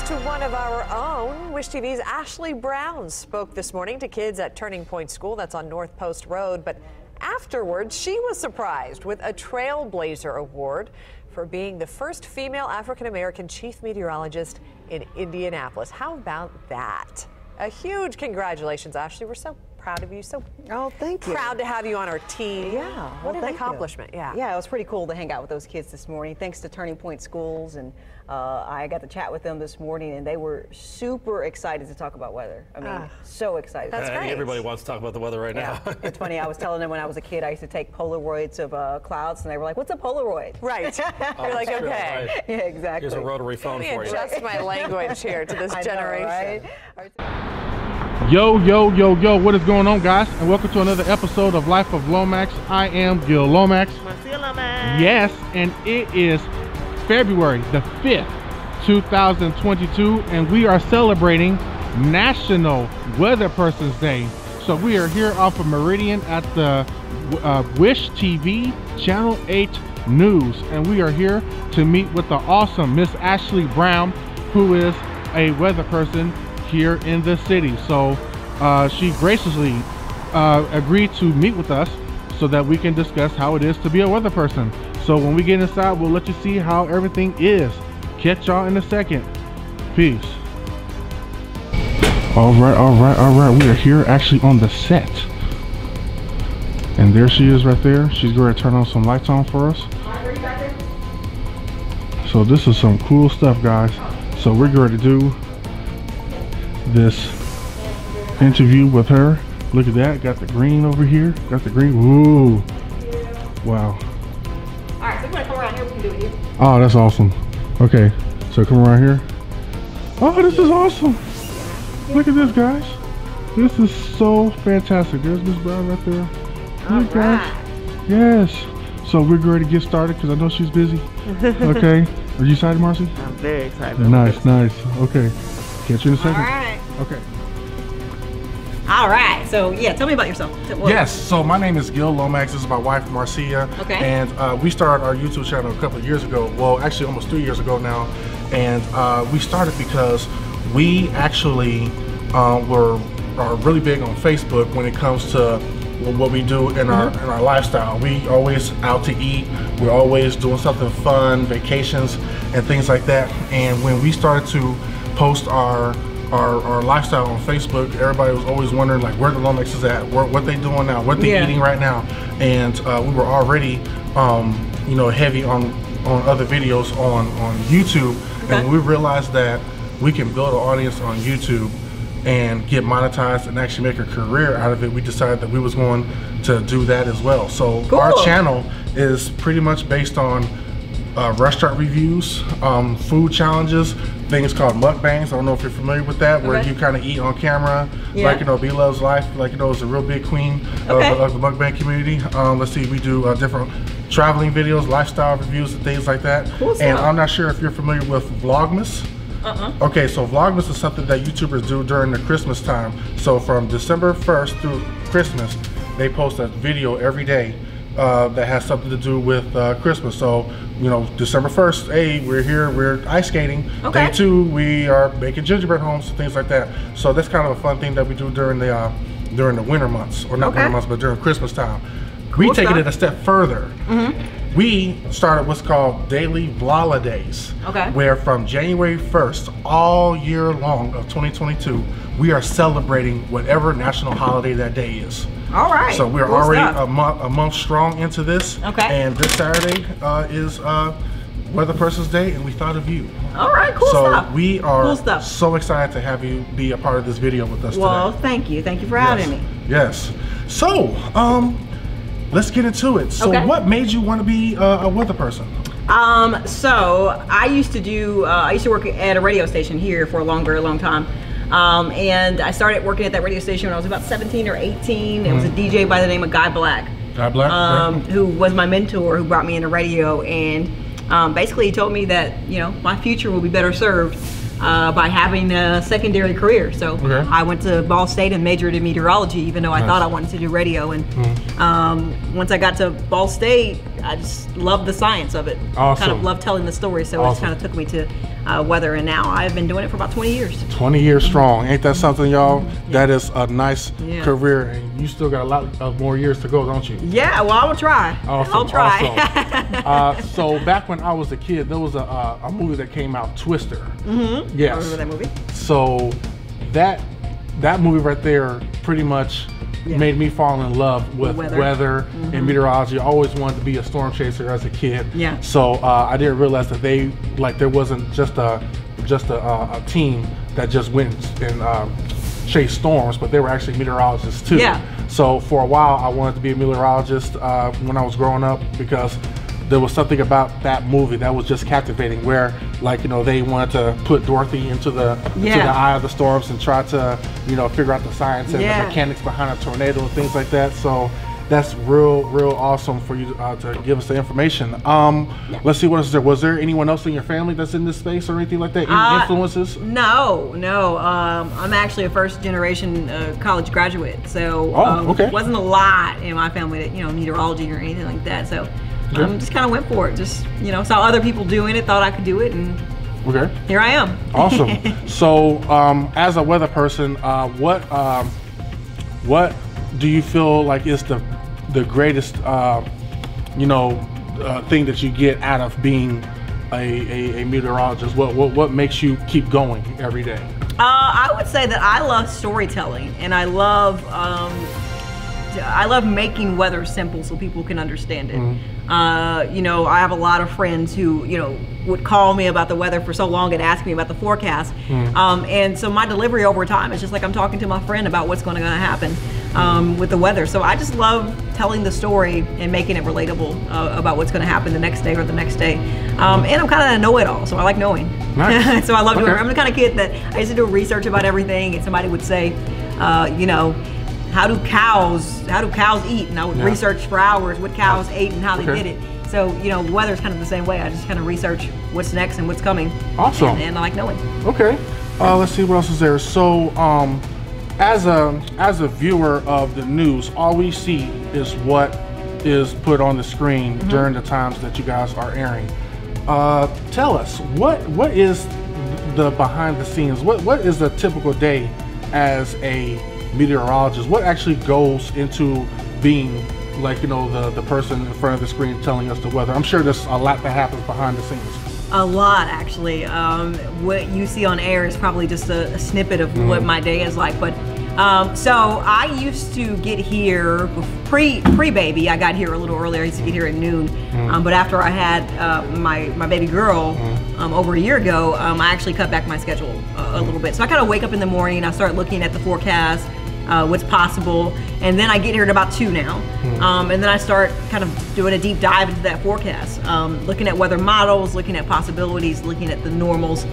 to one of our own. Wish TV's Ashley Brown spoke this morning to kids at Turning Point School, that's on North Post Road, but afterwards she was surprised with a Trailblazer Award for being the first female African-American chief meteorologist in Indianapolis. How about that? A huge congratulations, Ashley. We're so proud of you. So thank you. Proud to have you on our team. Yeah. What an accomplishment. Yeah, it was pretty cool to hang out with those kids this morning. Thanks to Turning Point Schools, and I got to chat with them this morning, and they were super excited to talk about weather. I mean, so excited. That's great. Everybody wants to talk about the weather right now. It's funny. I was telling them when I was a kid, I used to take Polaroids of clouds, and they were like, "What's a Polaroid?" Right. You're like, okay. Right. Yeah, exactly. Here's a rotary phone for you. Let me adjust my language here to this generation. Right? Yo, what is going on, guys? And welcome to another episode of Life of Lomax. I am Lomax. MarciaLomax. Yes, and it is February the 5th, 2022, and we are celebrating National Weatherperson's Day. So we are here off of Meridian at the Wish8TV Channel 8 News, and we are here to meet with the awesome Miss Ashley Brown, who is a weather person here in the city. So she graciously agreed to meet with us so that we can discuss how it is to be a weather person. So when we get inside, we'll let you see how everything is. Catch y'all in a second. Peace. All right. We are here actually on the set, and there she is right there. She's going to turn on some lights on for us. So this is some cool stuff, guys. So we're going to do this interview with her. Look at that, got the green over here, got the green. Ooh, wow. All right, so if you want to come around here, we can do it here. Oh, that's awesome. Okay, so come around here. Oh, this is awesome. Look at this, guys. This is so fantastic. There's Miss Brown right there. Look, guys. Yes. So we're going to get started because I know she's busy. Okay. Are you excited, Marcy? I'm very excited. Nice. Okay. Catch you in a second. All right. Okay. All right. So yeah, tell me about yourself. Yes. So my name is Lomax. This is my wife, Marcia. Okay. And we started our YouTube channel a couple of years ago. Well, actually, almost 3 years ago now. And we started because we actually are really big on Facebook when it comes to what we do in our lifestyle. We always out to eat. We're always doing something fun, vacations and things like that. And when we started to post our lifestyle on Facebook, everybody was always wondering like where the Lomax is at, what they doing now, what they eating right now. And we were already heavy on other videos on YouTube. Okay. And we realized that we can build an audience on YouTube and get monetized and actually make a career out of it. We decided that we was going to do that as well. So our channel is pretty much based on restaurant reviews, food challenges, things called mukbangs. I don't know if you're familiar with that, where you kind of eat on camera, like B Loves Life, like is a real big queen of the mukbang community. Let's see, we do different traveling videos, lifestyle reviews, and things like that. Cool. And I'm not sure if you're familiar with Vlogmas. Okay, so Vlogmas is something that YouTubers do during the Christmas time. So from December 1st through Christmas, they post a video every day that has something to do with Christmas. So, December 1st, hey, we're here, we're ice skating. Okay. Day 2, we are making gingerbread homes and things like that. So that's kind of a fun thing that we do during the winter months, or not winter months, but during Christmas time. Cool. We taking it a step further. We started what's called daily Vlolidays, where from January 1st all year long of 2022, we are celebrating whatever national holiday that day is. All right. So we're already a month strong into this. Okay. And this Saturday is Weatherperson's Day, and we thought of you. All right, cool stuff. So we are so excited to have you be a part of this video with us today. Well, thank you. Thank you for having me. Yes. So, let's get into it. So what made you want to be a weather person? So I used to work at a radio station here for a very long time. And I started working at that radio station when I was about 17 or 18. It was a DJ by the name of Guy Black. Who was my mentor, who brought me into radio, and basically he told me that my future will be better served by having a secondary career. So I went to Ball State and majored in meteorology, even though I thought I wanted to do radio. And once I got to Ball State, I just loved the science of it. Kind of loved telling the story, so it just kind of took me to weather, and now I've been doing it for about 20 years. 20 years strong. Ain't that something, y'all? That is a nice career, and you still got a lot of more years to go, don't you? Yeah, well, I will try. I'll try. So back when I was a kid, there was a movie that came out, Twister. Yes. I remember that movie. So that movie right there pretty much made me fall in love with weather and meteorology. I always wanted to be a storm chaser as a kid. Yeah. So I didn't realize that there wasn't just a team that just went and chased storms, but they were actually meteorologists too. Yeah. So for a while, I wanted to be a meteorologist when I was growing up, because there was something about that movie that was just captivating, where they wanted to put Dorothy into the eye of the storms and try to figure out the science and the mechanics behind a tornado and things like that. So that's real awesome for you to give us the information. Let's see, what else is there? Was there anyone else in your family that's in this space or anything like that? Any influences? No. I'm actually a first generation college graduate, so wasn't a lot in my family that meteorology or anything like that. So just kind of went for it. Just saw other people doing it, thought I could do it, and here I am. Awesome. So as a weather person, what do you feel like is the greatest thing that you get out of being a meteorologist? What makes you keep going every day? I would say that I love storytelling, and I love making weather simple so people can understand it. I have a lot of friends who, would call me about the weather for so long and ask me about the forecast. And so my delivery over time is just like I'm talking to my friend about what's going to happen with the weather. So I just love telling the story and making it relatable about what's going to happen the next day or the next day. And I'm kind of a know-it-all, so I like knowing. Nice. So I love doing it. I'm the kind of kid that I used to do research about everything, and somebody would say, how do cows eat? And I would research for hours what cows ate and how they did it. So, the weather's kind of the same way. I just kind of research what's next and what's coming. Awesome. And I like knowing. Okay. Let's see what else is there. So, as a viewer of the news, all we see is what is put on the screen during the times that you guys are airing. Tell us, what is the behind the scenes? What is a typical day as a meteorologist? What actually goes into being the person in front of the screen telling us the weather? I'm sure there's a lot that happens behind the scenes. A lot, actually. What you see on air is probably just a snippet of what my day is like. But so I used to get here pre-baby. I got here a little earlier. I used to get here at noon. But after I had my baby girl over a year ago, I actually cut back my schedule a little bit. So I kind of wake up in the morning and I start looking at the forecast, what's possible, and then I get here at about 2 now. And then I start kind of doing a deep dive into that forecast, looking at weather models, looking at possibilities, looking at the normals.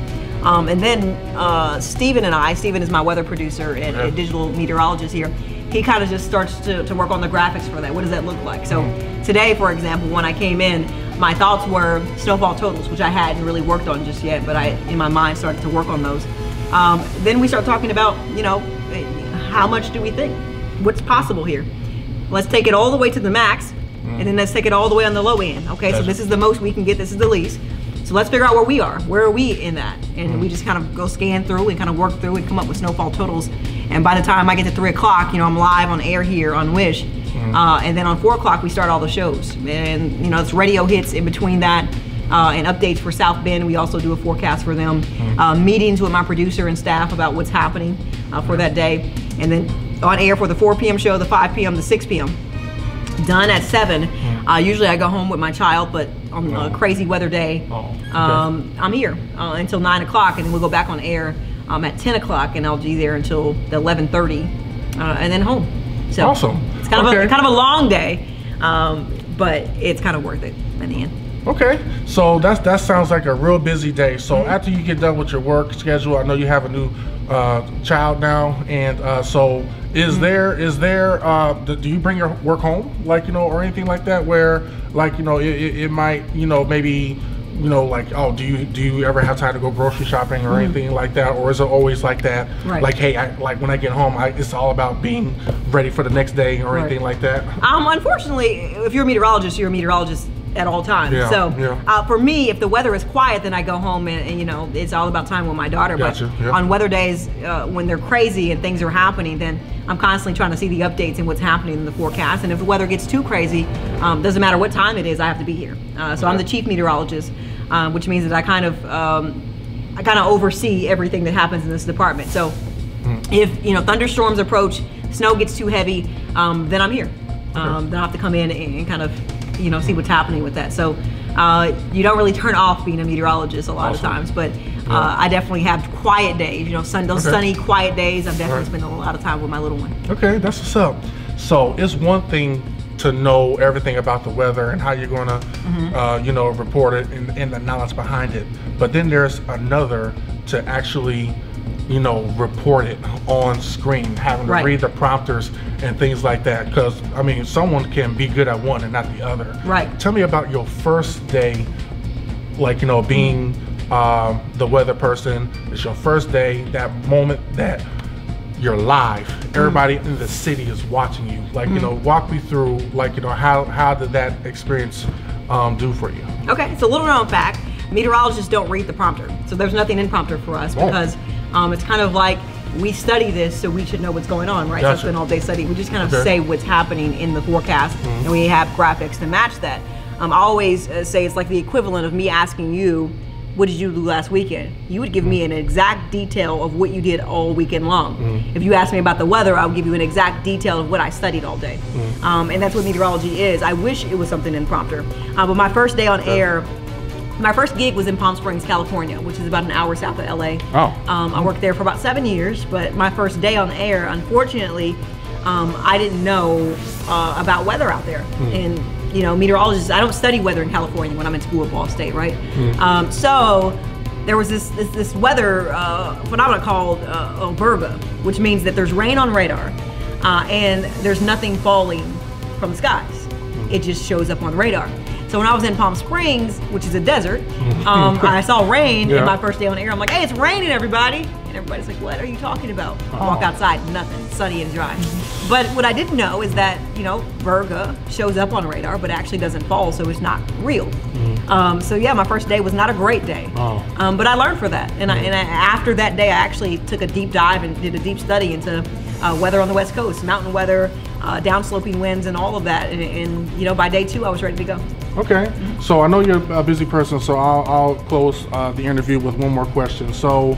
And then Steven is my weather producer and a digital meteorologist here. He kind of just starts to work on the graphics for that. What does that look like? So today, for example, when I came in, my thoughts were snowfall totals, which I hadn't really worked on just yet, but I, in my mind, started to work on those. Then we start talking about, how much do we think? What's possible here? Let's take it all the way to the max, and then let's take it all the way on the low end. Okay, so this is the most we can get, this is the least. So let's figure out where we are. Where are we in that? And we just kind of go scan through and kind of work through and come up with snowfall totals. And by the time I get to 3 o'clock, I'm live on air here on Wish. And then on 4 o'clock, we start all the shows. And, it's radio hits in between that. And updates for South Bend. We also do a forecast for them. Meetings with my producer and staff about what's happening for that day. And then on air for the 4 p.m. show, the 5 p.m., the 6 p.m. Done at 7. Usually I go home with my child, but on a crazy weather day, I'm here until 9 o'clock, and then we'll go back on air at 10 o'clock, and I'll be there until the 11:30, and then home. So awesome. It's kind of a long day, but it's kind of worth it in the end. Okay, so that sounds like a real busy day. So after you get done with your work schedule, I know you have a new child now, and so is there do you bring your work home, or anything like that, where it might maybe you know, like, oh, do you ever have time to go grocery shopping or anything like that, or is it always like that? Right. Like, hey, like when I get home, it's all about being ready for the next day or anything like that? Unfortunately, if you're a meteorologist, you're a meteorologist at all times. Yeah, so for me, if the weather is quiet, then I go home and you know, it's all about time with my daughter. Gotcha, but on weather days, when they're crazy and things are happening, then I'm constantly trying to see the updates and what's happening in the forecast. And if the weather gets too crazy, doesn't matter what time it is, I have to be here. So I'm the chief meteorologist, which means that I kind of oversee everything that happens in this department. So if you know thunderstorms approach, snow gets too heavy, then I'm here. Then I have to come in and kind of see what's happening with that. So you don't really turn off being a meteorologist a lot of times, but I definitely have quiet days. You know, those sunny, quiet days. I'm definitely spending a lot of time with my little one. Okay, that's what's up. So it's one thing to know everything about the weather and how you're going to, report it and the knowledge behind it. But then there's another to actually, report it on screen, having to read the prompters and things like that. Because, I mean, someone can be good at one and not the other. Right. Tell me about your first day, like, being the weather person. It's your first day, that moment that you're live. Everybody in the city is watching you. Like, walk me through, like, how did that experience do for you? Okay, so little known fact, meteorologists don't read the prompter. So there's nothing in prompter for us because it's kind of like we study this, so we should know what's going on, right? Gotcha. So it's been all day study. We just kind of say what's happening in the forecast, and we have graphics to match that. I always say it's like the equivalent of me asking you, what did you do last weekend? You would give me an exact detail of what you did all weekend long. If you ask me about the weather, I'll give you an exact detail of what I studied all day. And that's what meteorology is. I wish it was something in prompter. But my first day on air, my first gig was in Palm Springs, California, which is about an hour south of LA. I worked there for about 7 years, but my first day on air, unfortunately, I didn't know about weather out there. And meteorologists, I don't study weather in California when I'm in school at Ball State, right? So there was this weather phenomenon called Virga, which means that there's rain on radar and there's nothing falling from the skies. It just shows up on radar. So when I was in Palm Springs, which is a desert, I saw rain in my first day on air. I'm like, hey, it's raining, everybody. And everybody's like, what are you talking about? I walk outside, nothing, sunny and dry. But what I didn't know is that, Virga shows up on radar, but actually doesn't fall, so it's not real. So yeah, my first day was not a great day. But I learned for that. And, after that day, I actually took a deep dive and did a deep study into weather on the West Coast, mountain weather, downsloping winds and all of that. And by day 2, I was ready to go. Okay, so I know you're a busy person, so I'll close the interview with one more question. So,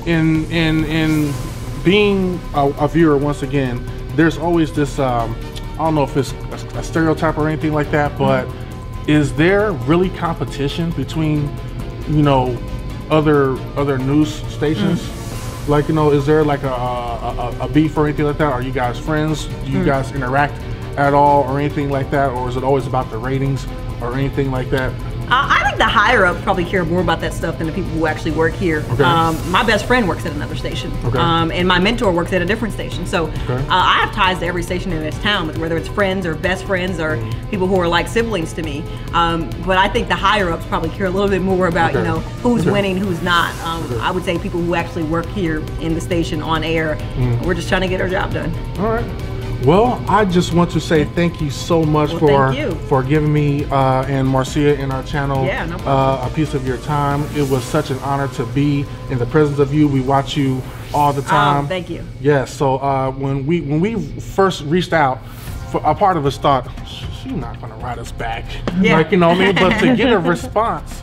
in being a viewer, once again, there's always this, I don't know if it's a stereotype or anything like that, but is there really competition between, other news stations? Like, is there like a beef or anything like that? Are you guys friends? Do you guys interact at all or anything like that? Or is it always about the ratings or anything like that? I think the higher ups probably care more about that stuff than the people who actually work here. My best friend works at another station, and my mentor works at a different station. So I have ties to every station in this town, whether it's friends or best friends or people who are like siblings to me. But I think the higher ups probably care a little bit more about who's winning, who's not. I would say people who actually work here in the station on air. We're just trying to get our job done. All right. Well, I just want to say thank you so much for giving me and Marcia and our channel a piece of your time. It was such an honor to be in the presence of you. We watch you all the time. Thank you. Yes. So when we first reached out, a part of us thought she's not going to write us back, like what I mean. But to get a response,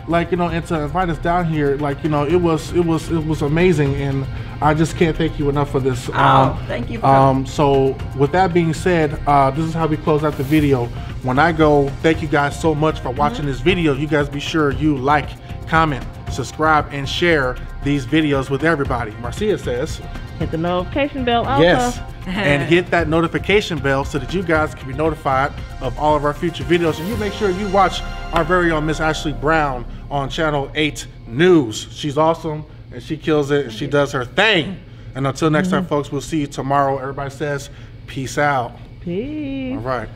like and to invite us down here, like it was amazing, and I just can't thank you enough for this. Thank you. So with that being said, this is how we close out the video. When I go, thank you guys so much for watching this video. You guys be sure you like, comment, subscribe, and share these videos with everybody. Marcia says, hit the notification bell also. Yes, and hit that notification bell so that you guys can be notified of all of our future videos. And you make sure you watch our very own Miss Ashley Brown on Channel 8 News. She's awesome, and she kills it, and she does her thing. And until next time, folks, we'll see you tomorrow. Everybody says, peace out. Peace. All right.